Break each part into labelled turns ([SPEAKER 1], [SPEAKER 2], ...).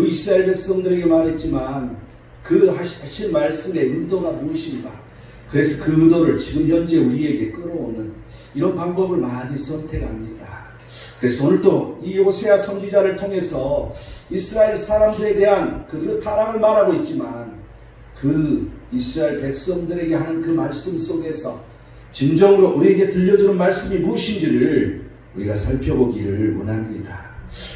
[SPEAKER 1] 그 이스라엘 백성들에게 말했지만 그 하신 말씀의 의도가 무엇인가? 그래서 그 의도를 지금 현재 우리에게 끌어오는 이런 방법을 많이 선택합니다. 그래서 오늘도 이 호세아 선지자를 통해서 이스라엘 사람들에 대한 그들의 타락을 말하고 있지만 그 이스라엘 백성들에게 하는 그 말씀 속에서 진정으로 우리에게 들려주는 말씀이 무엇인지를 우리가 살펴보기를 원합니다.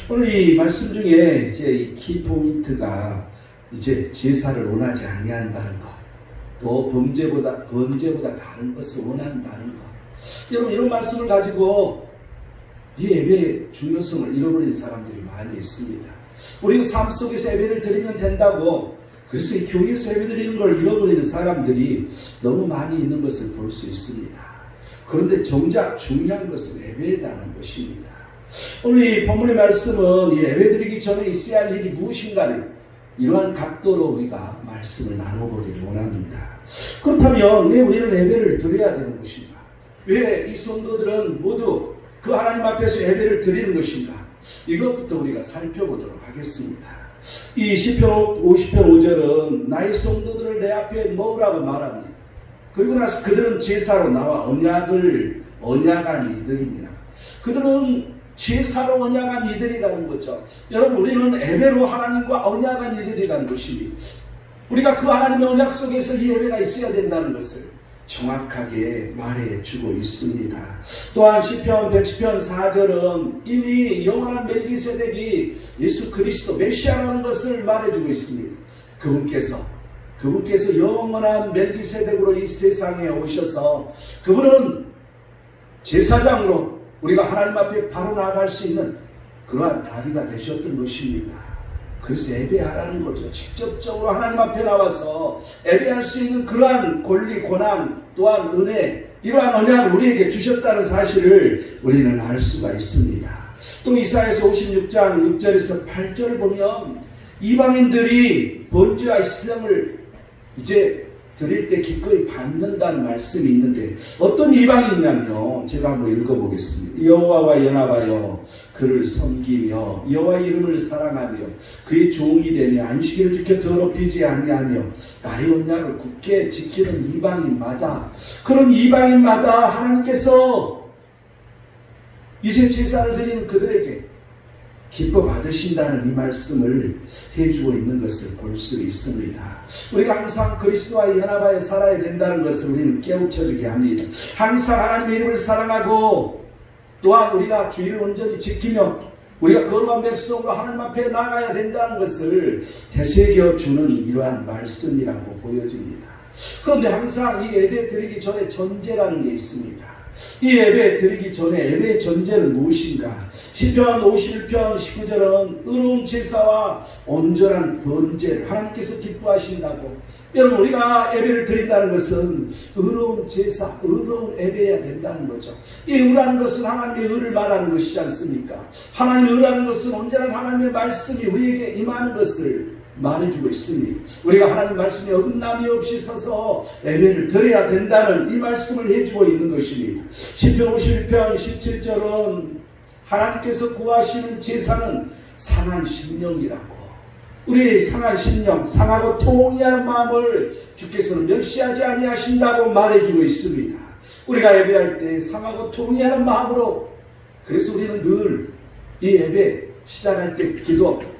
[SPEAKER 1] 오늘 이 말씀 중에 이제 이 키포인트가 이제 제사를 원하지 아니한다는 것, 또 범죄보다 다른 것을 원한다는 것. 여러분, 이런 말씀을 가지고 이 예배의 중요성을 잃어버린 사람들이 많이 있습니다. 우리가 삶 속에서 예배를 드리면 된다고, 그래서 이 교회에서 예배 드리는 걸 잃어버리는 사람들이 너무 많이 있는 것을 볼 수 있습니다. 그런데 정작 중요한 것은 예배라는 것입니다. 오늘 이 본문의 말씀은 이 예배 드리기 전에 있어야 할 일이 무엇인가를 이러한 각도로 우리가 말씀을 나눠보기를 원합니다. 그렇다면 왜 우리는 예배를 드려야 되는 것인가? 왜 이 성도들은 모두 그 하나님 앞에서 예배를 드리는 것인가? 이것부터 우리가 살펴보도록 하겠습니다. 이 시편 50편 5절은 나의 성도들을 내 앞에 모으라고 말합니다. 그리고 나서 그들은 제사로 나와 언약한 이들입니다. 그들은 제사로 언약한 이들이라는 거죠. 여러분, 우리는 예배로 하나님과 언약한 이들이라는 것입니다. 우리가 그 하나님의 언약 속에서 이 예배가 있어야 된다는 것을 정확하게 말해주고 있습니다. 또한 시편 110편 4절은 이미 영원한 멜기세덱이 예수 그리스도 메시아라는 것을 말해주고 있습니다. 그분께서 영원한 멜기세덱으로 이 세상에 오셔서 그분은 제사장으로 우리가 하나님 앞에 바로 나아갈 수 있는 그러한 다리가 되셨던 것입니다. 그래서 예배하라는 거죠. 직접적으로 하나님 앞에 나와서 예배할 수 있는 그러한 권리, 고난, 또한 은혜, 이러한 언약을 우리에게 주셨다는 사실을 우리는 알 수가 있습니다. 또 이사야서 56장 6절에서 8절을 보면 이방인들이 번제와 희생을 이제 드릴 때 기꺼이 받는다는 말씀이 있는데 어떤 이방인이냐면 제가 한번 읽어보겠습니다. 여호와와 연합하여 그를 섬기며 여호와의 이름을 사랑하며 그의 종이 되며 안식일을 지켜 더럽히지 아니하며 나의 언약을 굳게 지키는 이방인마다, 그런 이방인마다 하나님께서 이제 제사를 드리는 그들에게 기뻐 받으신다는 이 말씀을 해주고 있는 것을 볼 수 있습니다. 우리가 항상 그리스도와 연합하여 살아야 된다는 것을 우리는 깨우쳐주게 합니다. 항상 하나님의 이름을 사랑하고 또한 우리가 주의를 온전히 지키며 우리가 거룩한 백성으로 하나님 앞에 나가야 된다는 것을 되새겨주는 이러한 말씀이라고 보여집니다. 그런데 항상 이 예배 드리기 전에 전제라는 게 있습니다. 이 예배 드리기 전에 예배의 전제는 무엇인가? 시편 51편 19절은 의로운 제사와 온전한 번제를 하나님께서 기뻐하신다고. 여러분, 우리가 예배를 드린다는 것은 의로운 제사, 의로운 예배해야 된다는 거죠. 이 의라는 것은 하나님의 의를 말하는 것이지 않습니까? 하나님의 의라는 것은 언제나 하나님의 말씀이 우리에게 임하는 것을 말해주고 있습니다. 우리가 하나님 말씀에 어긋남이 없이 서서 예배를 드려야 된다는 이 말씀을 해주고 있는 것입니다. 시편 51편 17절은 하나님께서 구하시는 제사는 상한 심령이라고, 우리의 상한 심령, 상하고 통이하는 마음을 주께서는 멸시하지 아니하신다고 말해주고 있습니다. 우리가 예배할 때 상하고 통이하는 마음으로, 그래서 우리는 늘 이 예배 시작할 때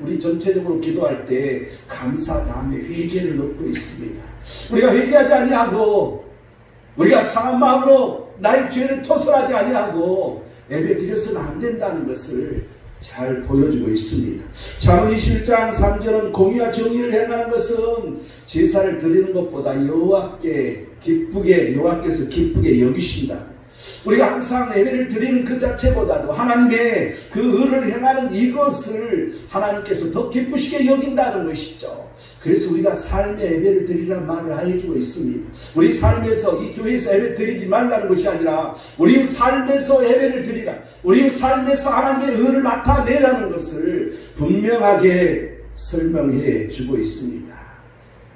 [SPEAKER 1] 우리 전체적으로 기도할 때 감사 다음에 회개를 넣고 있습니다. 우리가 회개하지 아니하고 우리가 상한 마음으로 나의 죄를 토설하지 아니하고 예배 드려서는 안 된다는 것을 잘 보여주고 있습니다. 잠언 21장 3절은 공의와 정의를 행하는 것은 제사를 드리는 것보다 여호와께서 기쁘게 여기신다. 우리가 항상 예배를 드리는 그 자체보다도 하나님의 그 의를 행하는 이것을 하나님께서 더 기쁘시게 여긴다는 것이죠. 그래서 우리가 삶의 예배를 드리라는 말을 해주고 있습니다. 우리 삶에서, 이 교회에서 예배 드리지 말라는 것이 아니라 우리 삶에서 예배를 드리라, 우리 삶에서 하나님의 의를 나타내라는 것을 분명하게 설명해 주고 있습니다.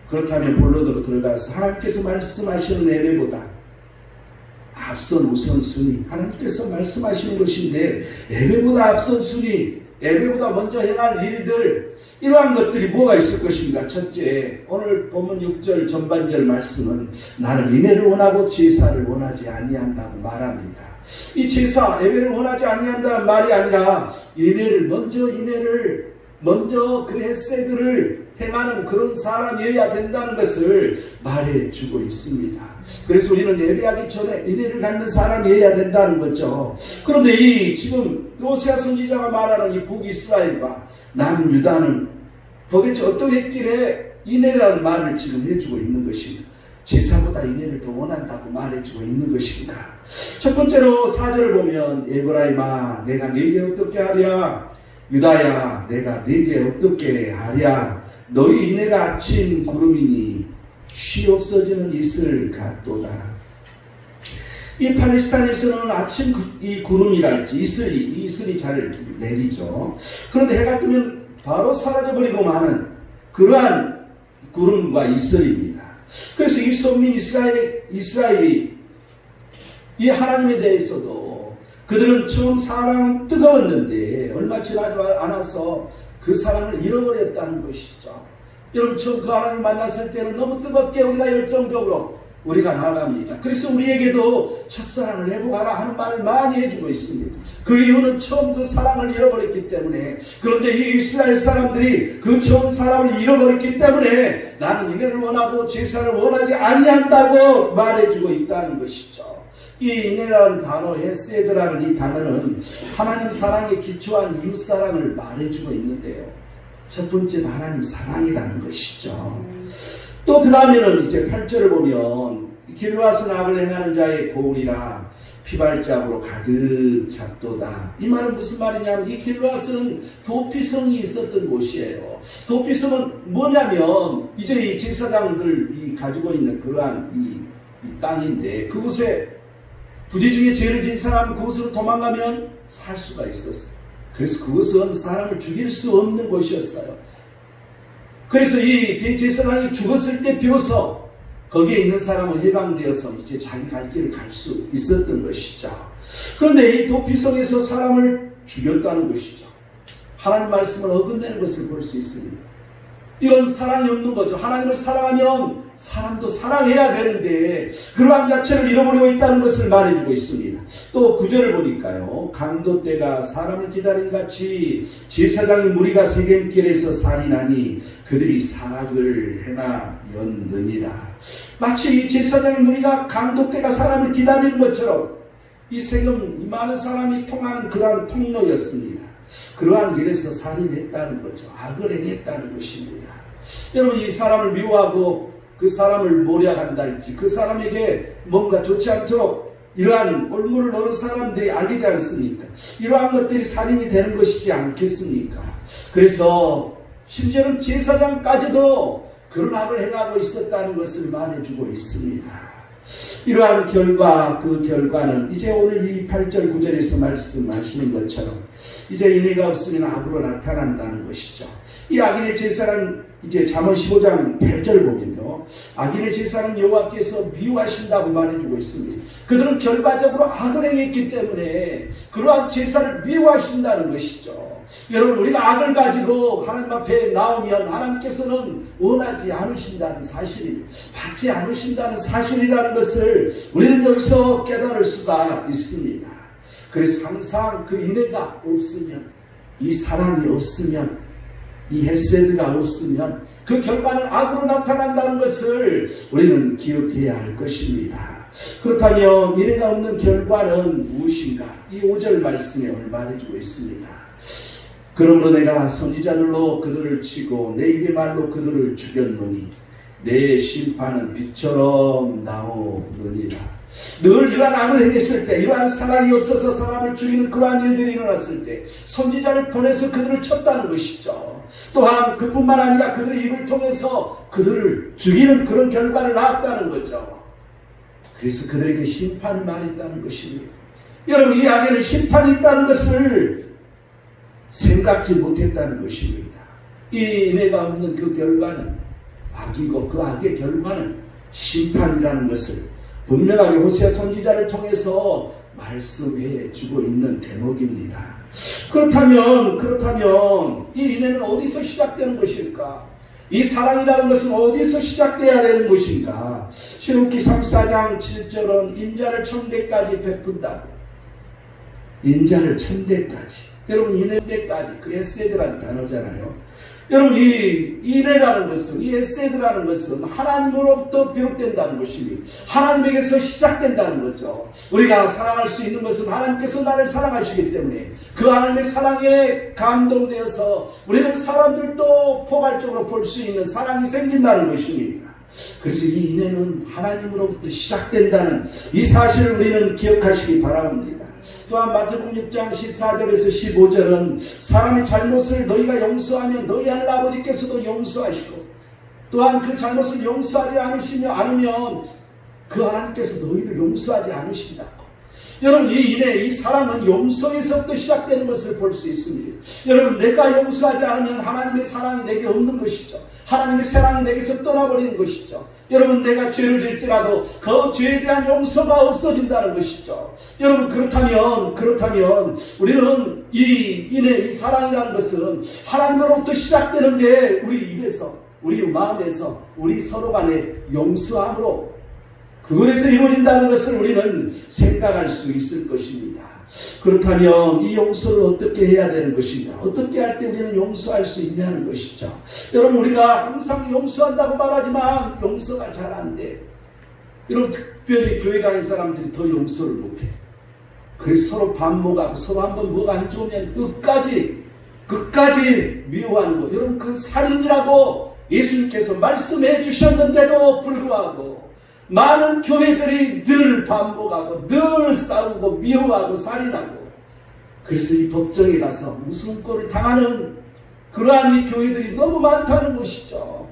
[SPEAKER 1] 그렇다면 본론으로 들어가서 하나님께서 말씀하시는 예배보다 앞선 우선순위, 하나님께서 말씀하시는 것인데 예배보다 앞선 순위 예배보다 먼저 행할 일들, 이러한 것들이 뭐가 있을 것인가? 첫째, 오늘 본문 6절 전반절 말씀은 나는 인애를 원하고 제사를 원하지 아니한다고 말합니다. 이 제사, 예배를 원하지 아니한다는 말이 아니라 인애를 먼저 그 헤세드를 행하는 그런 사람이어야 된다는 것을 말해주고 있습니다. 그래서 우리는 예배하기 전에 인애를 갖는 사람이어야 된다는 거죠. 그런데 지금 호세아 선지자가 말하는 이 북이스라엘과 남유다는 도대체 어떤 했길래 인애라는 말을 지금 해주고 있는 것인가? 제사보다 인애를 더 원한다고 말해주고 있는 것인가? 첫 번째로 4절을 보면 에브라임아 내가 네게 어떻게 하랴? 유다야 내가 네게 어떻게 하랴? 너희 인애가 아침 구름이니 쉬 없어지는 이슬 같도다. 이 팔레스타인에서는 아침 이 구름이랄지 이슬이 잘 내리죠. 그런데 해가 뜨면 바로 사라져버리고 마는 그러한 구름과 이슬입니다. 그래서 이 선민 이스라엘이 이 하나님에 대해서도 그들은 처음 사랑은 뜨거웠는데 얼마 지나지 않아서 그 사랑을 잃어버렸다는 것이죠. 여러분 처음 그 하나님을 만났을 때는 너무 뜨겁게 우리가 열정적으로 우리가 나갑니다. 그래서 우리에게도 첫사랑을 회복하라 하는 말을 많이 해주고 있습니다. 그 이유는 처음 그 사랑을 잃어버렸기 때문에. 그런데 이 이스라엘 사람들이 그 처음 사랑을 잃어버렸기 때문에 나는 인애를 원하고 제사를 원하지 아니한다고 말해주고 있다는 것이죠. 이 인애라는 단어, 헤세드라는 이 단어는 하나님 사랑에 기초한 이웃사랑을 말해주고 있는데요. 첫 번째는 하나님 사랑이라는 것이죠. 또 그 다음에는 이제 8절을 보면 길르앗은 악을 행하는 자의 고울이라 피발자국으로 가득 찼도다. 이 말은 무슨 말이냐면 이 길르앗은 도피성이 있었던 곳이에요. 도피성은 뭐냐면 이제 이 제사장들이 가지고 있는 그러한 이 땅인데 그곳에 부지 중에 죄를 지은 사람은 그곳으로 도망가면 살 수가 있었어요. 그래서 그것은 사람을 죽일 수 없는 곳이었어요. 그래서 이 대제사장이 죽었을 때 비로소 거기에 있는 사람은 해방되어서 이제 자기 갈 길을 갈 수 있었던 것이죠. 그런데 이 도피성에서 사람을 죽였다는 것이죠. 하나님 말씀을 어긋내는 것을 볼 수 있습니다. 이건 사랑이 없는 거죠. 하나님을 사랑하면 사람도 사랑해야 되는데 그러한 자체를 잃어버리고 있다는 것을 말해주고 있습니다. 또 9절을 보니까요. 강도 때가 사람을 기다린 같이 제사장의 무리가 세겜길에서 살인하니 그들이 사악을 행하였느니라. 마치 이 제사장의 무리가 강도 때가 사람을 기다리는 것처럼 이 세겜 많은 사람이 통하는 그러한 통로였습니다. 그러한 길에서 살인했다는 거죠. 악을 행했다는 것입니다. 여러분 이 사람을 미워하고 그 사람을 모략한다 할지 그 사람에게 뭔가 좋지 않도록 이러한 올무를 놓는 사람들이 악이지 않습니까? 이러한 것들이 살인이 되는 것이지 않겠습니까? 그래서 심지어는 제사장까지도 그런 악을 행하고 있었다는 것을 말해주고 있습니다. 이러한 결과, 그 결과는 이제 오늘 이 8절 9절에서 말씀하시는 것처럼 이제 인애가 없으면 악으로 나타난다는 것이죠. 이 악인의 제사는 이제 잠언 15장 8절 보면요. 악인의 제사는 여호와께서 미워하신다고 말해주고 있습니다. 그들은 결과적으로 악을 행했기 때문에 그러한 제사를 미워하신다는 것이죠. 여러분 우리가 악을 가지고 하나님 앞에 나오면 하나님께서는 원하지 않으신다는 사실입니다. 받지 않으신다는 사실이라는 것을 우리는 여기서 깨달을 수가 있습니다. 그래서 항상 그 인애가 없으면 이 사랑이 없으면 이 헤세드가 없으면 그 결과는 악으로 나타난다는 것을 우리는 기억해야 할 것입니다. 그렇다면 인애가 없는 결과는 무엇인가? 이 5절 말씀에 오늘 말해주고 있습니다. 그러므로 내가 선지자들로 그들을 치고 내 입의 말로 그들을 죽였노니 내 심판은 빛처럼 나오느니라. 늘 이러한 악을 행했을 때 이러한 사랑이 없어서 사람을 죽이는 그러한 일들이 일어났을 때 선지자를 보내서 그들을 쳤다는 것이죠. 또한 그뿐만 아니라 그들의 입을 통해서 그들을 죽이는 그런 결과를 낳았다는 거죠. 그래서 그들에게 심판을 말했다는 것입니다. 여러분 이 악에는 심판이 있다는 것을 생각지 못했다는 것입니다. 이 인애가 없는 그 결과는 악이고 그 악의 결과는 심판이라는 것을 분명하게 호세아 선지자를 통해서 말씀해 주고 있는 대목입니다. 그렇다면 이 인애는 어디서 시작되는 것일까? 이 사랑이라는 것은 어디서 시작돼야 되는 것인가? 신명기 34장 7절은 인자를 천대까지 베푼다고. 인자를 천대까지. 여러분, 인애까지 그 에세드라는 단어잖아요. 여러분, 이 인애라는 것은, 이 에세드라는 것은 하나님으로부터 비롯된다는 것입니다. 하나님에게서 시작된다는 거죠. 우리가 사랑할 수 있는 것은 하나님께서 나를 사랑하시기 때문에 그 하나님의 사랑에 감동되어서 우리는 사람들도 포괄적으로 볼 수 있는 사랑이 생긴다는 것입니다. 그래서 이 인애는 하나님으로부터 시작된다는 이 사실을 우리는 기억하시기 바랍니다. 또한 마태복음 6장 14절에서 15절은 사람의 잘못을 너희가 용서하면 너희 하늘 아버지께서도 용서하시고 또한 그 잘못을 용서하지 않으면 그 하나님께서 너희를 용서하지 않으신다고. 여러분, 이 인애, 이 사랑은 용서에서부터 시작되는 것을 볼 수 있습니다. 여러분, 내가 용서하지 않으면 하나님의 사랑이 내게 없는 것이죠. 하나님의 사랑이 내게서 떠나버리는 것이죠. 여러분, 내가 죄를 질지라도 그 죄에 대한 용서가 없어진다는 것이죠. 여러분, 그렇다면 우리는 이 인애, 이 사랑이라는 것은 하나님으로부터 시작되는 게 우리 입에서, 우리 마음에서, 우리 서로 간의 용서함으로 그것에서 이루어진다는 것을 우리는 생각할 수 있을 것입니다. 그렇다면 이 용서를 어떻게 해야 되는 것인가? 어떻게 할 때 우리는 용서할 수 있냐는 것이죠. 여러분, 우리가 항상 용서한다고 말하지만 용서가 잘 안 돼. 여러분, 특별히 교회 다니는 사람들이 더 용서를 못해. 그래서 서로 반목하고 서로 한번 뭐가 안 좋으면 끝까지 미워하는 거. 여러분, 그 살인이라고 예수님께서 말씀해 주셨는데도 불구하고 많은 교회들이 늘 반복하고 늘 싸우고 미워하고 살인하고 그래서 이 법정에 가서 무슨 꼴을 당하는 그러한 이 교회들이 너무 많다는 것이죠.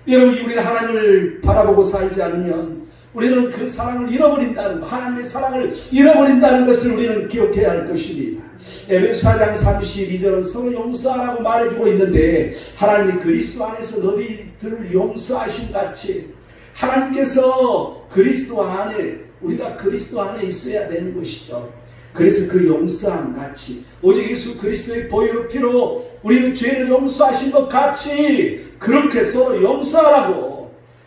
[SPEAKER 1] 여러분, 우리가 하나님을 바라보고 살지 않으면 우리는 그 사랑을 잃어버린다는 것, 하나님의 사랑을 잃어버린다는 것을 우리는 기억해야 할 것입니다. 에베소 4장 32절은 서로 용서하라고 말해주고 있는데 하나님이 그리스도 안에서 너희들을 용서하신 같이 하나님께서 그리스도 안에, 우리가 그리스도 안에 있어야 되는 것이죠. 그래서 그 용서함 같이 오직 예수 그리스도의 보혈의 피로 우리는 죄를 용서하신 것 같이 그렇게 서로 용서하라고.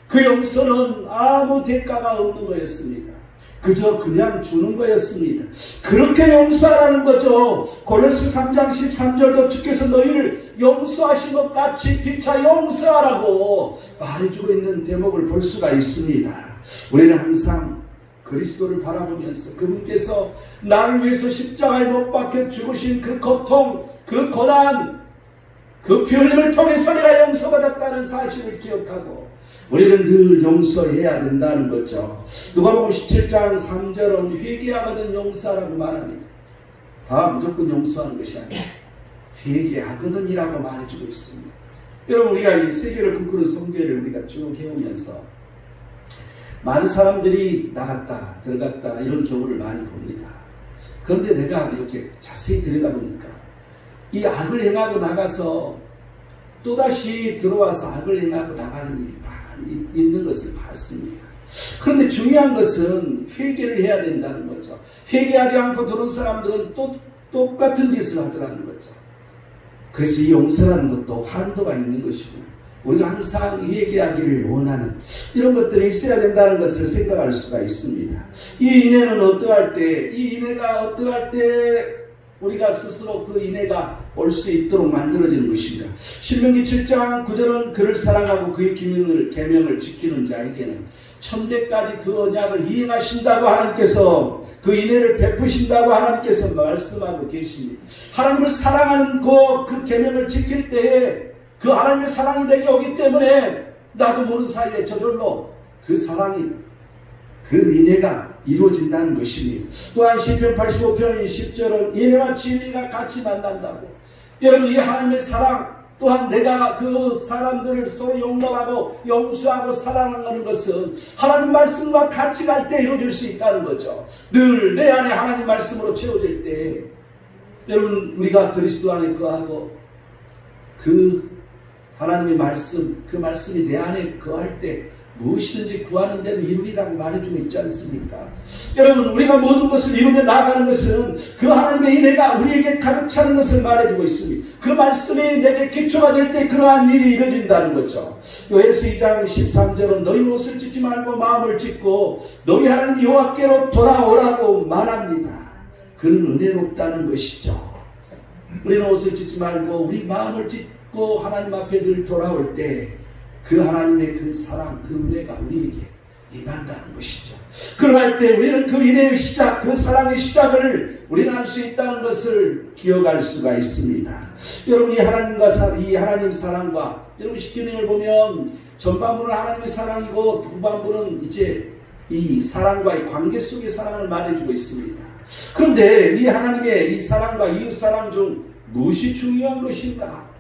[SPEAKER 1] 그 용서는 아무 대가가 없는 거였습니다. 그저 그냥 주는 거였습니다. 그렇게 용서하라는 거죠. 골로새 3장 13절도 주께서 너희를 용서하신 것 같이 피차 용서하라고 말해주고 있는 대목을 볼 수가 있습니다. 우리는 항상 그리스도를 바라보면서 그분께서 나를 위해서 십자가에 못 박혀 죽으신 그 고통, 그 고난, 그 피 흘림을 통해서 내가 용서받았다는 사실을 기억하고 우리는 늘 용서해야 된다는 거죠. 누가복음 17장 3절은 회개하거든 용서하라고 말합니다. 다 무조건 용서하는 것이 아니라 회개하거든이라고 말해주고 있습니다. 여러분, 우리가 이 세계를 꿈꾸는 성교회를 우리가 쭉 해오면서 많은 사람들이 나갔다 들어갔다 이런 경우를 많이 봅니다. 그런데 내가 이렇게 자세히 들여다보니까 이 악을 행하고 나가서 또다시 들어와서 악을 행하고 나가는 일이 많이 있는 것을 봤습니다. 그런데 중요한 것은 회개를 해야 된다는 거죠. 회개하지 않고 들어온 사람들은 또 똑같은 짓을 하더라는 거죠. 그래서 이 용서라는 것도 한도가 있는 것이고 우리가 항상 회개하기를 원하는 이런 것들이 있어야 된다는 것을 생각할 수가 있습니다. 이 인애는 어떠할 때, 이 인애가 어떠할 때 우리가 스스로 그 인애가 올 수 있도록 만들어지는 것입니다. 신명기 7장 9절은 그를 사랑하고 그의 계명을 지키는 자에게는 천대까지 그 언약을 이행하신다고 하나님께서 그 인애를 베푸신다고 하나님께서 말씀하고 계십니다. 하나님을 사랑하는 그 계명을 지킬 때에 그 하나님의 사랑이 내게 오기 때문에 나도 모르는 사이에 저절로 그 사랑이 그 인애가 이루어진다는 것입니다. 또한 시편 85편 10절은 인애와 진리가 같이 만난다고. 여러분, 이 하나님의 사랑 또한 내가 그 사람들을 서로 용납하고 용서하고 사랑하는 것은 하나님 말씀과 같이 갈 때 이루어질 수 있다는 거죠. 늘 내 안에 하나님 말씀으로 채워질 때 여러분, 우리가 그리스도 안에 거하고 그 하나님의 말씀, 그 말씀이 내 안에 거할 때 무엇이든지 구하는 대로 이루리라고 말해주고 있지 않습니까? 여러분, 우리가 모든 것을 이루며 나아가는 것은 그 하나님의 은혜가 우리에게 가득 차는 것을 말해주고 있습니다. 그 말씀이 내게 기초가 될 때 그러한 일이 이루어진다는 거죠. 요엘서 2장 13절은 너희 옷을 찢지 말고 마음을 찢고 너희 하나님 여호와께로 돌아오라고 말합니다. 그는 은혜롭다는 것이죠. 우리는 옷을 찢지 말고 우리 마음을 찢고 하나님 앞에 늘 돌아올 때 그 하나님의 그 사랑, 그 은혜가 우리에게 임한다는 것이죠. 그러할 때 우리는 그 은혜의 시작, 그 사랑의 시작을 우리는 알 수 있다는 것을 기억할 수가 있습니다. 여러분, 이 하나님 사랑과 여러분 시편을 보면 전반부는 하나님의 사랑이고 후반부는 이제 이 사랑과의 관계 속의 사랑을 말해주고 있습니다. 그런데 이 하나님의 이 사랑과 이웃 사랑 중 무엇이 중요한 것인가?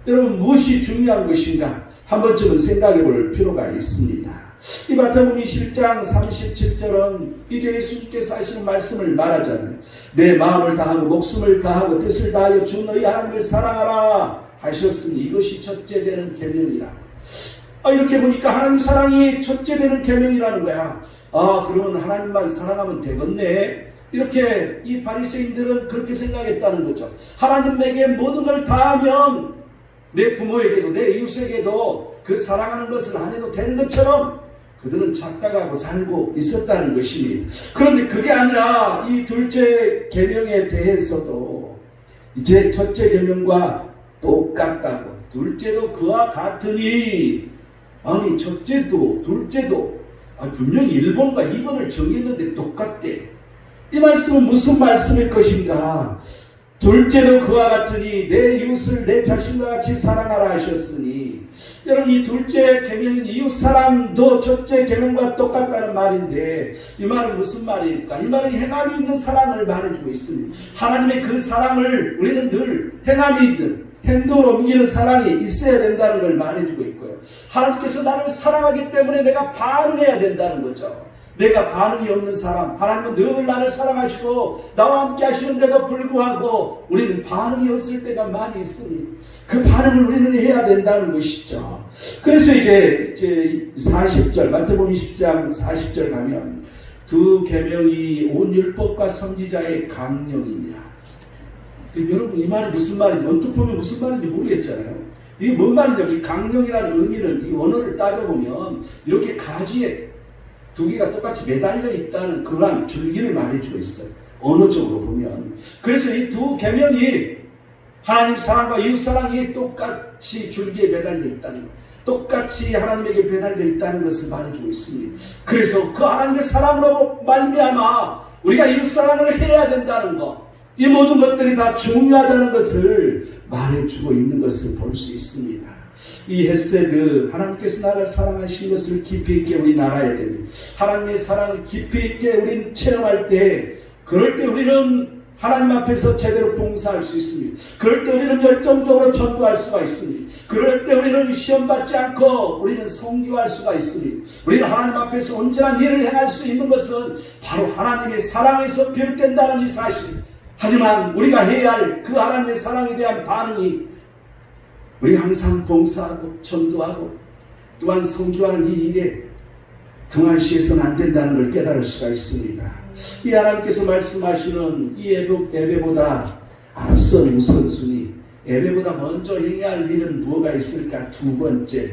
[SPEAKER 1] 여러분, 무엇이 중요한 것인가? 한 번쯤은 생각해 볼 필요가 있습니다. 이 마태복음 21장 37절은 이제 예수님께서 하시는 말씀을 말하잖아요. 내 마음을 다하고 목숨을 다하고 뜻을 다하여 주 너희 하나님을 사랑하라 하셨으니 이것이 첫째 되는 계명이라. 이렇게 보니까 하나님 사랑이 첫째 되는 계명이라는 거야. 그러면 하나님만 사랑하면 되겠네. 이렇게 이 바리새인들은 그렇게 생각했다는 거죠. 하나님에게 모든 걸 다하면 내 부모에게도 내 이웃에게도 그 사랑하는 것을 안 해도 되는 것처럼 그들은 착각하고 살고 있었다는 것입니다. 그런데 그게 아니라 이 둘째 계명에 대해서도 이제 첫째 계명과 똑같다고, 둘째도 그와 같으니, 아니 첫째도 둘째도 분명히 1번과 2번을 정했는데 똑같대. 이 말씀은 무슨 말씀일 것인가? 둘째도 그와 같으니 내 이웃을 내 자신과 같이 사랑하라 하셨으니, 여러분, 이 둘째 계명인 이웃 사랑도 첫째 계명과 똑같다는 말인데 이 말은 무슨 말일까? 이 말은 행함이 있는 사랑을 말해주고 있습니다. 하나님의 그 사랑을 우리는 늘 행함이 있는, 행동을 옮기는 사랑이 있어야 된다는 걸 말해주고 있고요. 하나님께서 나를 사랑하기 때문에 내가 반응해야 된다는 거죠. 내가 반응이 없는 사람, 하나님은 늘 나를 사랑하시고 나와 함께 하시는데도 불구하고 우리는 반응이 없을 때가 많이 있으니 그 반응을 우리는 해야 된다는 것이죠. 그래서 이제 40절, 마태복음 20장 40절 가면 두 계명이 온 율법과 선지자의 강령이니라. 여러분, 이 말이 무슨 말인지, 언뜻 보면 무슨 말인지 모르겠잖아요. 이게 뭔 말이냐면, 이 강령이라는 의미를, 이 원어를 따져보면 이렇게 가지에 두 개가 똑같이 매달려 있다는 그러한 줄기를 말해주고 있어요. 언어적으로 보면. 그래서 이 두 계명이 하나님 사랑과 이웃 사랑이 똑같이 줄기에 매달려 있다는 것, 똑같이 하나님에게 매달려 있다는 것을 말해주고 있습니다. 그래서 그 하나님의 사랑으로 말미암아 우리가 이웃 사랑을 해야 된다는 것, 이 모든 것들이 다 중요하다는 것을 말해주고 있는 것을 볼 수 있습니다. 이 헤세드, 하나님께서 나를 사랑하신 것을 깊이 있게 우리 알아야 됩니다. 하나님의 사랑을 깊이 있게 우리는 체험할 때, 그럴 때 우리는 하나님 앞에서 제대로 봉사할 수 있습니다. 그럴 때 우리는 열정적으로 전도할 수가 있습니다. 그럴 때 우리는 시험받지 않고 우리는 선교할 수가 있습니다. 우리는 하나님 앞에서 온전한 일을 행할 수 있는 것은 바로 하나님의 사랑에서 비롯된다는 이 사실. 하지만 우리가 해야 할 그 하나님의 사랑에 대한 반응이 우리 항상 봉사하고 전도하고 또한 선교하는 이 일에 등한시해서는 안 된다는 걸 깨달을 수가 있습니다. 이 하나님께서 말씀하시는 이 예배보다 앞선 우선순위, 예배보다 먼저 행해야 할 일은 무엇가 있을까? 두 번째,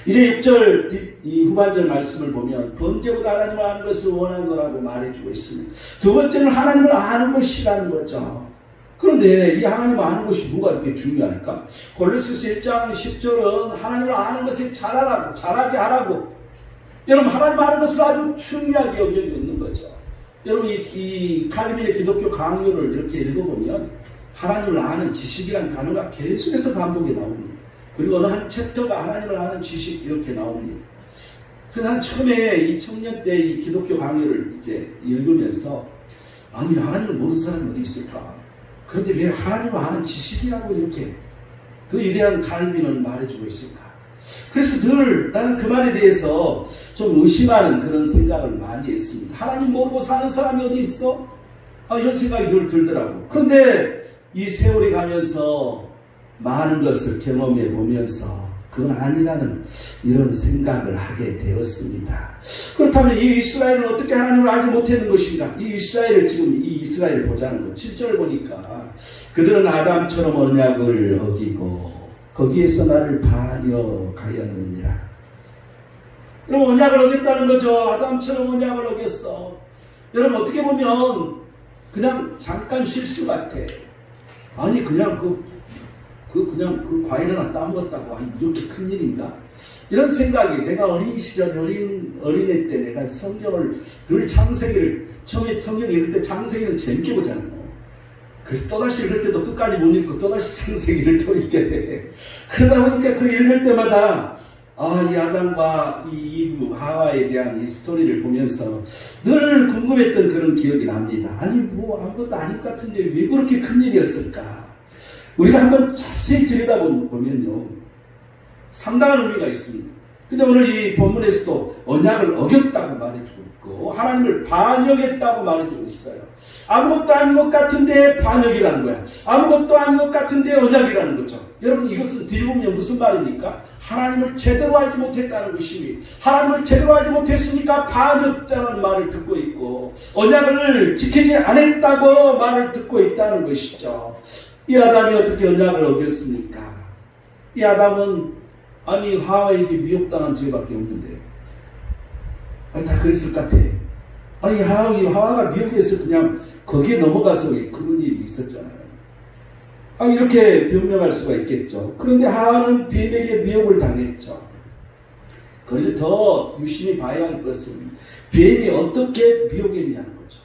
[SPEAKER 1] 이제 6절 이 후반절 말씀을 보면 번제보다 하나님을 아는 것을 원하는 거라고 말해주고 있습니다. 두 번째는 하나님을 아는 것이라는 거죠. 그런데 이 하나님을 아는 것이 뭐가 이렇게 중요할까? 골로새서 1장 10절은 하나님을 아는 것을 잘하게 하라고. 여러분, 하나님 아는 것을 아주 중요하게 여기고 있는 거죠. 여러분, 이 칼빈의 기독교 강요를 이렇게 읽어보면 하나님을 아는 지식이란 단어가 계속해서 반복이 나옵니다. 그리고 어느 한 챕터가 하나님을 아는 지식 이렇게 나옵니다. 그래서 난 처음에 이 청년 때 이 기독교 강요를 이제 읽으면서, 아니, 하나님을 모르는 사람이 어디 있을까? 그런데 왜 하나님을 아는 지식이라고 이렇게 그 위대한 칼빈은 말해주고 있을까? 그래서 늘 나는 그 말에 대해서 좀 의심하는 그런 생각을 많이 했습니다. 하나님 모르고 사는 사람이 어디 있어? 이런 생각이 늘 들더라고. 그런데 이 세월이 가면서 많은 것을 경험해 보면서 그건 아니라는 이런 생각을 하게 되었습니다. 그렇다면 이 이스라엘은 어떻게 하나님을 알지 못했는 것인가? 이 이스라엘을 지금 이 이스라엘 보자는 것 7절 보니까 그들은 아담처럼 언약을 어기고 거기에서 나를 반역하였느니라. 그럼 언약을 어겼다는 거죠. 아담처럼 언약을 어겼어. 여러분 어떻게 보면 그냥 잠깐 실수 같아. 아니 그냥 그냥 그 과일 하나 따먹었다고 아니 이렇게 큰 일인가? 이런 생각이 내가 어린 시절 어린애 때 내가 성경을 늘 창세기를 처음에 성경 읽을 때 창세기는 재밌게 보잖아요. 그래서 또다시 읽을 때도 끝까지 못 읽고 또다시 창세기를 또 읽게 돼. 그러다 보니까 그 읽을 때마다 이 아담과 이 이브 하와에 대한 이 스토리를 보면서 늘 궁금했던 그런 기억이 납니다. 아니 뭐 아무것도 아닐 것 같은데 왜 그렇게 큰 있을까? 우리가 한번 자세히 들여다보면요 상당한 의미가 있습니다. 근데 오늘 이 본문에서도 언약을 어겼다고 말해주고 있고 하나님을 반역했다고 말해주고 있어요. 아무것도 아닌 것 같은데 반역이라는 거야. 아무것도 아닌 것 같은데 언약이라는 거죠. 여러분 이것은 뒤집으면 무슨 말입니까? 하나님을 제대로 알지 못했다는 것이니 하나님을 제대로 알지 못했으니까 반역자라는 말을 듣고 있고 언약을 지키지 않았다고 말을 듣고 있다는 것이죠. 이 아담이 어떻게 언약을 어겼습니까? 이 아담은 아니 하와에게 미혹당한 죄밖에 없는데 다 그랬을 것 같아. 아니 하와가 미혹해서 그냥 거기에 넘어가서 그런 일이 있었잖아요. 이렇게 변명할 수가 있겠죠. 그런데 하와는 뱀에게 미혹을 당했죠. 그런데 더 유심히 봐야 할 것은 뱀이 어떻게 미혹했냐는 거죠.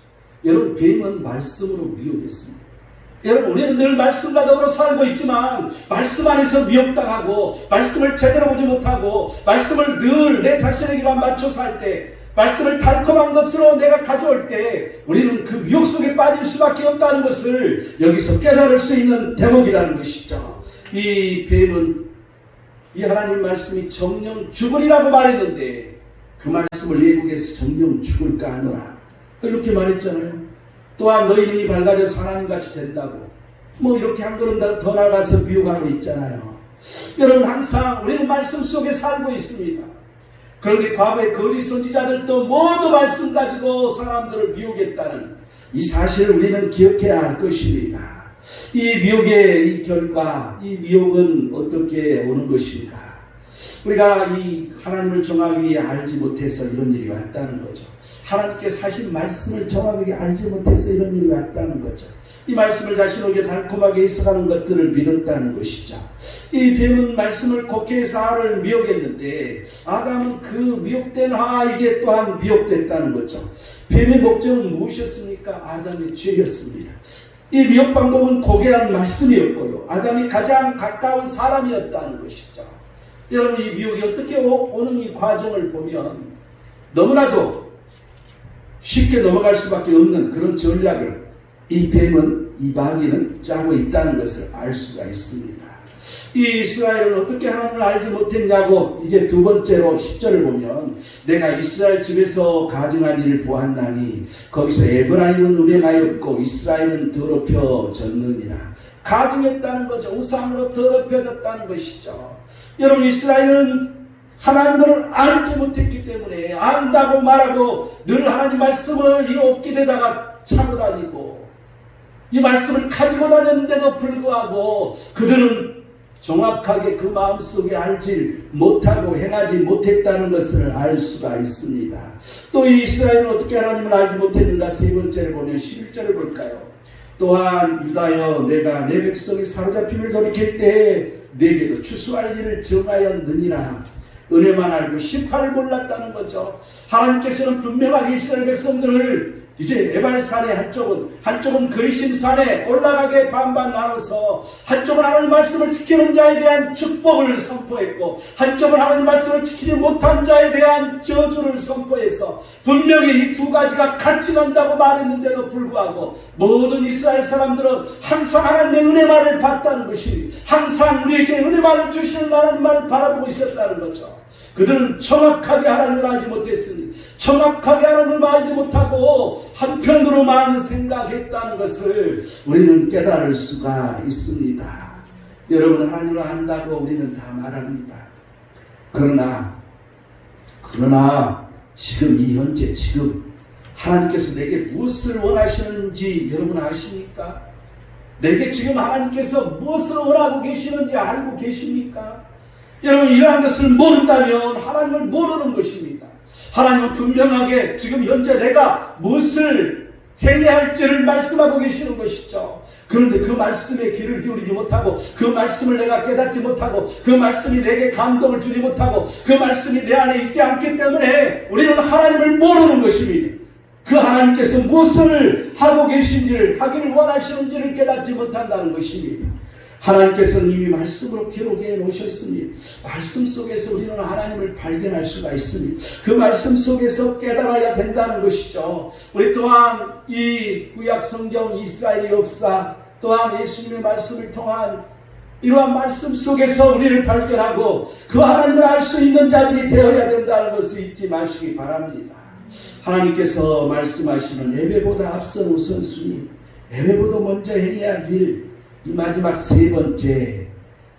[SPEAKER 1] 여러분 뱀은 말씀으로 미혹했습니다. 여러분 우리는 늘 말씀과 더불어 살고 있지만 말씀 안에서 미혹당하고 말씀을 제대로 보지 못하고 말씀을 늘 내 자신에게만 맞춰서 할 때 말씀을 달콤한 것으로 내가 가져올 때 우리는 그 미혹 속에 빠질 수밖에 없다는 것을 여기서 깨달을 수 있는 대목이라는 것이죠. 이 뱀은 이 하나님 말씀이 정령 죽으리라고 말했는데 그 말씀을 예국에서 정령 죽을까 하노라 이렇게 말했잖아요. 또한 너희 눈이 밝아져서 하나님같이 된다고 이렇게 한 걸음 더 나가서 미혹하고 있잖아요. 여러분 항상 우리는 말씀 속에 살고 있습니다. 그런데 과거의 거짓 선지자들도 모두 말씀 가지고 사람들을 미혹했다는 이 사실을 우리는 기억해야 할 것입니다. 이 미혹의 이 결과, 이 미혹은 어떻게 오는 것인가? 우리가 이 하나님을 정확히 알지 못해서 이런 일이 왔다는 거죠. 하나님께서 하신 말씀을 정확하게 알지 못해서 이런 일이 왔다는 거죠. 이 말씀을 자신에게 달콤하게 있어가는 것들을 믿었다는 것이죠. 이 뱀은 말씀을 곡해서 하와를 미혹했는데 아담은 그 미혹된 하와에게 또한 미혹됐다는 거죠. 뱀의 목적은 무엇이었습니까? 아담의 죄였습니다. 이 미혹 방법은 고개한 말씀이었고요. 아담이 가장 가까운 사람이었다는 것이죠. 여러분 이 미혹이 어떻게 오는 이 과정을 보면 너무나도 쉽게 넘어갈 수밖에 없는 그런 전략을 이 뱀은, 이 마귀는 짜고 있다는 것을 알 수가 있습니다. 이 이스라엘은 어떻게 하나님을 알지 못했냐고 이제 두 번째로 10절을 보면 내가 이스라엘 집에서 가증한 일을 보았나니 거기서 에브라임은 음행하였고 이스라엘은 더럽혀졌느니라. 가증했다는 거죠. 우상으로 더럽혀졌다는 것이죠. 여러분 이스라엘은 하나님을 알지 못했기 때문에 안다고 말하고 늘 하나님 말씀을 이 옷깃에다가 차고 다니고 이 말씀을 가지고 다녔는데도 불구하고 그들은 정확하게 그 마음속에 알지 못하고 행하지 못했다는 것을 알 수가 있습니다. 또 이 이스라엘은 어떻게 하나님을 알지 못했는가? 세 번째를 보면 11절을 볼까요? 또한 유다여 내가 내 백성이 사로잡힘을 돌이킬 때에 내게도 추수할 일을 정하였느니라. 은혜만 알고 심판을 몰랐다는 거죠. 하나님께서는 분명하게 이스라엘 백성들을 이제 에발산의 한쪽은 그리심산에 올라가게 반반 나눠서 한쪽은 하나님 말씀을 지키는 자에 대한 축복을 선포했고 한쪽은 하나님 말씀을 지키지 못한 자에 대한 저주를 선포해서 분명히 이 두 가지가 같이 간다고 말했는데도 불구하고 모든 이스라엘 사람들은 항상 하나님의 은혜만을 봤다는 것이 항상 우리에게 은혜만을 주시는 하나님만을 바라보고 있었다는 거죠. 그들은 정확하게 하나님을 알지 못했으니 정확하게 하나님을 알지 못하고 한편으로만 생각했다는 것을 우리는 깨달을 수가 있습니다. 여러분 하나님을 안다고 우리는 다 말합니다. 그러나 지금 이 현재 지금 하나님께서 내게 무엇을 원하시는지 여러분 아십니까? 내게 지금 하나님께서 무엇을 원하고 계시는지 알고 계십니까? 여러분 이러한 것을 모른다면 하나님을 모르는 것입니다. 하나님은 분명하게 지금 현재 내가 무엇을 행해야 할지를 말씀하고 계시는 것이죠. 그런데 그 말씀에 귀를 기울이지 못하고 그 말씀을 내가 깨닫지 못하고 그 말씀이 내게 감동을 주지 못하고 그 말씀이 내 안에 있지 않기 때문에 우리는 하나님을 모르는 것입니다. 그 하나님께서 무엇을 하고 계신지를 하기를 원하시는지를 깨닫지 못한다는 것입니다. 하나님께서는 이미 말씀으로 기록해 놓으셨습니다. 말씀 속에서 우리는 하나님을 발견할 수가 있습니다. 그 말씀 속에서 깨달아야 된다는 것이죠. 우리 또한 이 구약 성경 이스라엘의 역사 또한 예수님의 말씀을 통한 이러한 말씀 속에서 우리를 발견하고 그 하나님을 알 수 있는 자들이 되어야 된다는 것을 잊지 마시기 바랍니다. 하나님께서 말씀하시는 예배보다 앞선 우선순위, 예배보다 먼저 해야 할 일, 이 마지막 세 번째,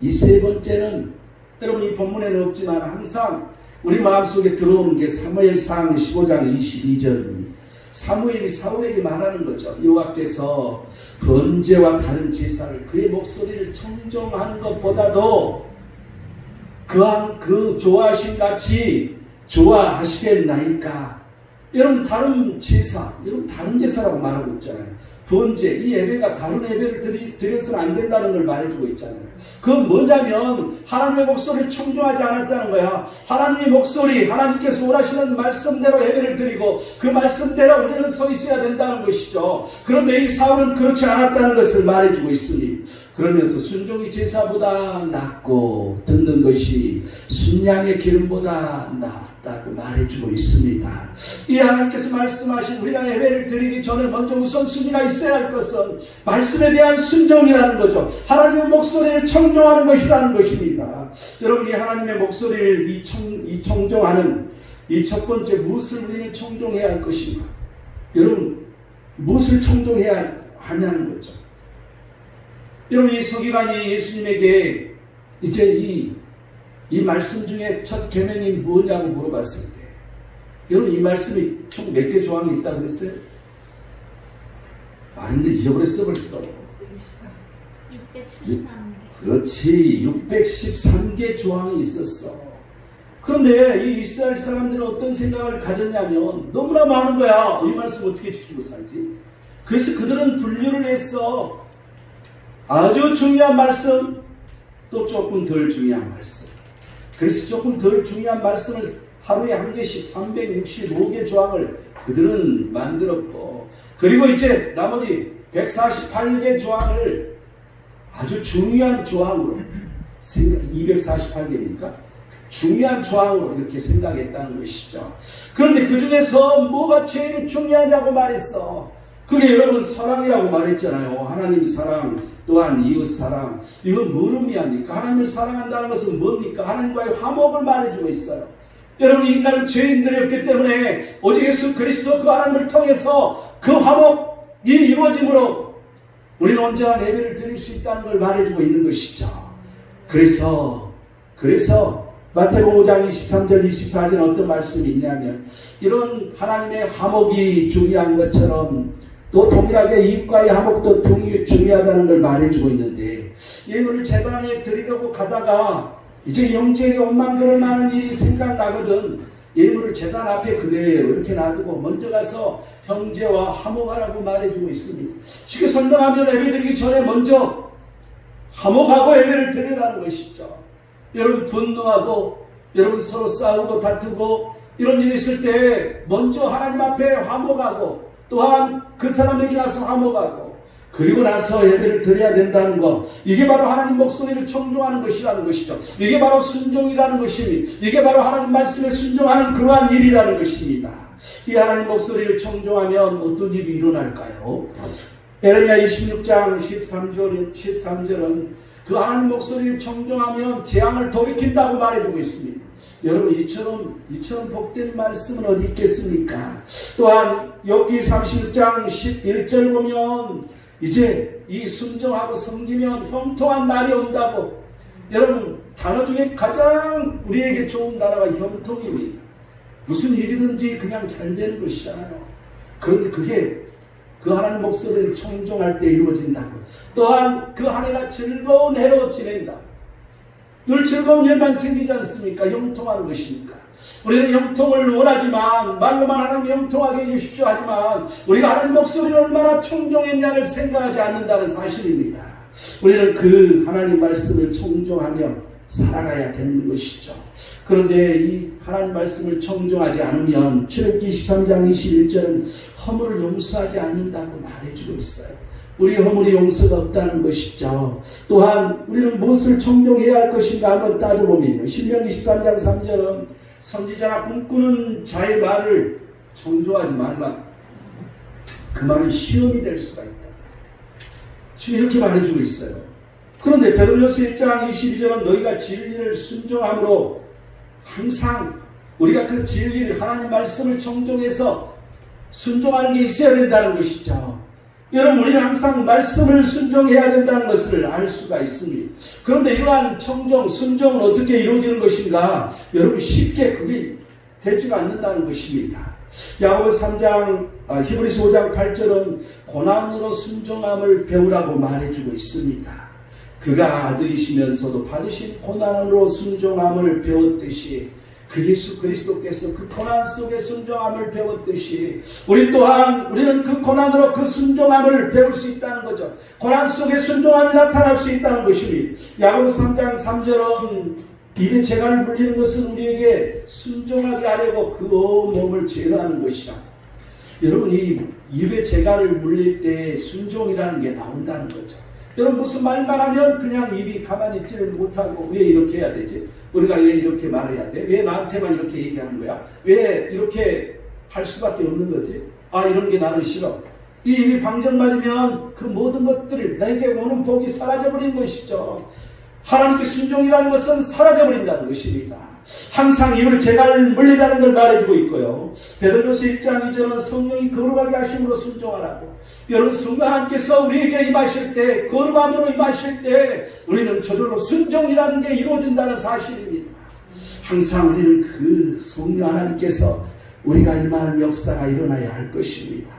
[SPEAKER 1] 이 세 번째는 여러분 이 본문에는 없지만 항상 우리 마음속에 들어오는 게 사무엘상 15장 22절 사무엘이 사울에게 말하는 거죠. 여호와께서 번제와 다른 제사를 그의 목소리를 청정하는 것보다도 그 좋아하신 같이 좋아하시겠나이까. 여러분 다른 제사라고 말하고 있잖아요. 번제, 이 예배가 다른 예배를 드려서는 안 된다는 걸 말해주고 있잖아요. 그건 뭐냐면 하나님의 목소리를 청중하지 않았다는 거야. 하나님의 목소리, 하나님께서 원하시는 말씀대로 예배를 드리고 그 말씀대로 우리는 서 있어야 된다는 것이죠. 그런데 이 사울은 그렇지 않았다는 것을 말해주고 있습니다. 그러면서 순종이 제사보다 낫고 듣는 것이 순양의 기름보다 낫다고 말해주고 있습니다. 이 하나님께서 말씀하신 우리가 예배를 드리기 전에 먼저 우선순위가 있어야 할 것은 말씀에 대한 순종이라는 거죠. 하나님의 목소리를 청종하는 것이라는 것입니다. 여러분 이 하나님의 목소리를 이 청종하는 이 첫 번째 무엇을 우리는 청종해야 할 것인가? 여러분 무엇을 청종해야 하냐는 거죠. 여러분 이 서기관이 예수님에게 이제 이 말씀 중에 첫 계명이 뭐냐고 물어봤을 때 여러분 이 말씀이 총 몇 개 조항이 있다고 그랬어요? 아닌데 잊어버렸어 벌써.
[SPEAKER 2] 613개.
[SPEAKER 1] 그렇지 613개 조항이 있었어. 그런데 이 이스라엘 사람들은 어떤 생각을 가졌냐면 너무나 많은 거야. 이 말씀 어떻게 지키고 살지? 그래서 그들은 분류를 했어. 아주 중요한 말씀, 또 조금 덜 중요한 말씀. 그래서 조금 덜 중요한 말씀을 하루에 한 개씩 365개 조항을 그들은 만들었고, 그리고 이제 나머지 148개 조항을 아주 중요한 조항으로 248개니까 중요한 조항으로 이렇게 생각했다는 것이죠. 그런데 그 중에서 뭐가 제일 중요하냐고 말했어. 그게 여러분 사랑이라고 말했잖아요. 하나님 사랑, 또한 이웃 사랑. 이건 뭘 의미합니까? 하나님을 사랑한다는 것은 뭡니까? 하나님과의 화목을 말해주고 있어요. 여러분 인간은 죄인들이었기 때문에 오직 예수 그리스도 그 하나님을 통해서 그 화목이 이루어짐으로 우리는 언제나 예배를 드릴 수 있다는 걸 말해주고 있는 것이죠. 그래서 마태복음 5장 23절 24절은 어떤 말씀이 있냐면 이런 하나님의 화목이 중요한 것처럼 또 동일하게 이웃과의 화목도 중요하다는 걸 말해주고 있는데 예물을 제단에 드리려고 가다가 이제 영지에게 원망 그럴 만한 일이 생각나거든. 예물을 제단 앞에 그대로 이렇게 놔두고 먼저 가서 형제와 화목하라고 말해주고 있습니다. 쉽게 설명하면 예배드리기 전에 먼저 화목하고 예배를 드리라는 것이죠. 여러분 분노하고 여러분 서로 싸우고 다투고 이런 일이 있을 때 먼저 하나님 앞에 화목하고 또한 그 사람에게 가서 화목하고 그리고 나서 예배를 드려야 된다는 것, 이게 바로 하나님 목소리를 청종하는 것이라는 것이죠. 이게 바로 순종이라는 것입니다. 이게 바로 하나님 말씀에 순종하는 그러한 일이라는 것입니다. 이 하나님 목소리를 청종하면 어떤 일이 일어날까요? 에레미야 26장 13절은 그 하나님 목소리를 청종하면 재앙을 돌이킨다고 말해주고 있습니다. 여러분 이처럼 복된 말씀은 어디 있겠습니까? 또한 욥기 36장 11절 보면 이제 이 순종하고 섬기면 형통한 날이 온다고. 여러분 단어 중에 가장 우리에게 좋은 단어가 형통입니다. 무슨 일이든지 그냥 잘 되는 것이잖아요. 그게 그 하나님 목소리를 청종할 때 이루어진다고. 또한 그 한 해가 즐거운 해로 지낸다. 늘 즐거운 일만 생기지 않습니까? 형통하는 것이니까. 우리는 형통을 원하지만, 말로만 하나님 형통하게 해주십시오 하지만, 우리가 하나님 목소리를 얼마나 청종했냐를 생각하지 않는다는 사실입니다. 우리는 그 하나님 말씀을 청종하며 살아가야 되는 것이죠. 그런데 이 하나님 말씀을 청종하지 않으면 출애굽기 23장 21절은 허물을 용서하지 않는다고 말해주고 있어요. 우리 허물이 용서가 없다는 것이죠. 또한 우리는 무엇을 청종해야 할 것인가 한번 따져보면요. 신명기 13장 3절은 선지자나 꿈꾸는 자의 말을 청종하지 말라. 그 말은 시험이 될 수가 있다. 지금 이렇게 말해주고 있어요. 그런데 베드로전서 1장 22절은 너희가 진리를 순종함으로 항상 우리가 그 진리를 하나님 말씀을 청종해서 순종하는 게 있어야 된다는 것이죠. 여러분, 우리는 항상 말씀을 순종해야 된다는 것을 알 수가 있습니다. 그런데 이러한 청종, 순종은 어떻게 이루어지는 것인가? 여러분, 쉽게 그게 되지가 않는다는 것입니다. 야고보서 3장, 히브리서 5장 8절은 고난으로 순종함을 배우라고 말해주고 있습니다. 그가 아들이시면서도 받으신 고난으로 순종함을 배웠듯이 그 예수 그리스도께서 그 고난 속에 순종함을 배웠듯이 우리는 그 고난으로 그 순종함을 배울 수 있다는 거죠. 고난 속에 순종함이 나타날 수 있다는 것입니다. 야고보서 3장 3절은 입에 재갈을 물리는 것은 우리에게 순종하게 하려고 그 몸을 제어하는 것이라. 여러분, 이 입에 재갈을 물릴 때 순종이라는 게 나온다는 거죠. 여러분, 무슨 말만 하면 그냥 입이 가만히 있지를 못하고 왜 이렇게 해야 되지? 우리가 왜 이렇게 말해야 돼? 왜 나한테만 이렇게 얘기하는 거야? 왜 이렇게 할 수밖에 없는 거지? 이런 게 나는 싫어. 이 입이 방정 맞으면 그 모든 것들을 나에게 오는 복이 사라져버린 것이죠. 하나님께 순종이라는 것은 사라져버린다는 것입니다. 항상 입을 재갈 물리라는 걸 말해주고 있고요. 베드로전서 1장 2절은 성령이 거룩하게 하심으로 순종하라고. 여러분, 성령 하나님께서 우리에게 임하실 때, 거룩함으로 임하실 때 우리는 저절로 순종이라는 게 이루어진다는 사실입니다. 항상 우리는 그 성령 하나님께서 우리가 임하는 역사가 일어나야 할 것입니다.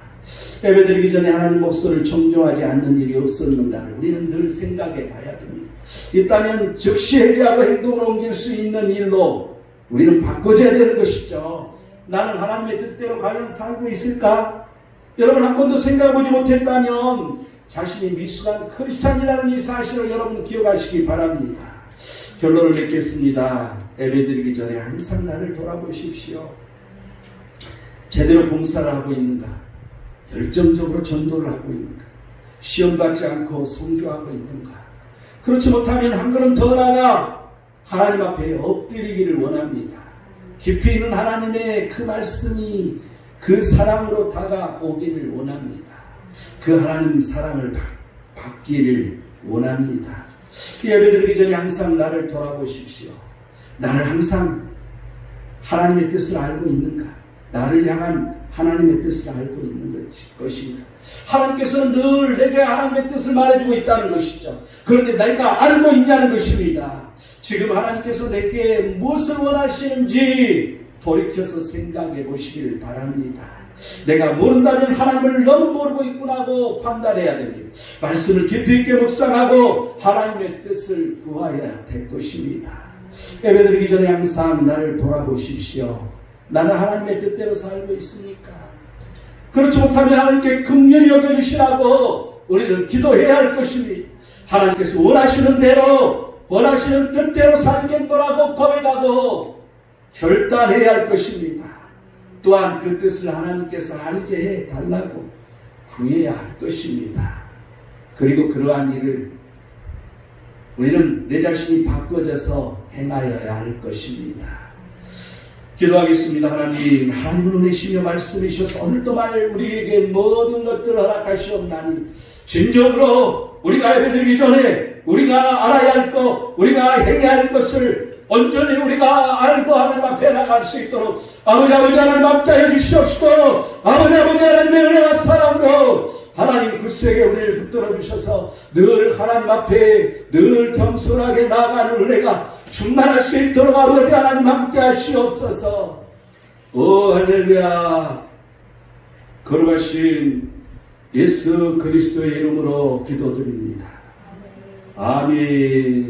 [SPEAKER 1] 예배드리기 전에 하나님 목소리를 청종하지 않는 일이 없었는가를 우리는 늘 생각해 봐야 됩니다. 있다면 즉시 회개하고 행동을 옮길 수 있는 일로 우리는 바꿔줘야 되는 것이죠. 나는 하나님의 뜻대로 과연 살고 있을까? 여러분, 한 번도 생각해보지 못했다면 자신이 미숙한 크리스찬이라는 이 사실을 여러분 기억하시기 바랍니다. 결론을 맺겠습니다. 예배드리기 전에 항상 나를 돌아보십시오. 제대로 봉사를 하고 있는가? 열정적으로 전도를 하고 있는가? 시험받지 않고 선교하고 있는가? 그렇지 못하면 한 걸음 더 나아가 하나님 앞에 엎드리기를 원합니다. 깊이 있는 하나님의 그 말씀이 그 사랑으로 다가오기를 원합니다. 그 하나님 사랑을 받기를 원합니다. 예배드리기 전에 항상 나를 돌아보십시오. 나를 항상 하나님의 뜻을 알고 있는가? 나를 향한 하나님의 뜻을 알고 있는 것인가? 하나님께서는 늘 내게 하나님의 뜻을 말해주고 있다는 것이죠. 그런데 내가 알고 있냐는 것입니다. 지금 하나님께서 내게 무엇을 원하시는지 돌이켜서 생각해 보시길 바랍니다. 내가 모른다면 하나님을 너무 모르고 있구나 하고 판단해야 됩니다. 말씀을 깊이 있게 묵상하고 하나님의 뜻을 구하여야 될 것입니다. 예배드리기 전에 항상 나를 돌아보십시오. 나는 하나님의 뜻대로 살고 있습니까? 그렇지 못하면 하나님께 긍휼히 여겨주시라고 우리는 기도해야 할 것입니다. 하나님께서 원하시는 대로, 원하시는 뜻대로 살겠노라고 고백하고 결단해야 할 것입니다. 또한 그 뜻을 하나님께서 알게 해달라고 구해야 할 것입니다. 그리고 그러한 일을 우리는 내 자신이 바꿔져서 행하여야 할 것입니다. 기도하겠습니다. 하나님은 은혜시며 말씀이셔서 오늘도 우리에게 모든 것들을 허락하시옵나니 진정으로 우리가 예배드리기 전에 우리가 알아야 할 것, 우리가 해야 할 것을 온전히 우리가 알고 하나님 앞에 나갈 수 있도록 아버지 하나님 함께 해주시옵시고 아버지 하나님의 은혜와 사랑으로 하나님 그 수에게 우리를 붙들어 주셔서 늘 하나님 앞에 늘 겸손하게 나아가는 은혜가 충만할 수 있도록 아버지 하나님 함께 하시옵소서. 오 할렐루야. 걸어가신 예수 그리스도의 이름으로 기도드립니다. 아멘.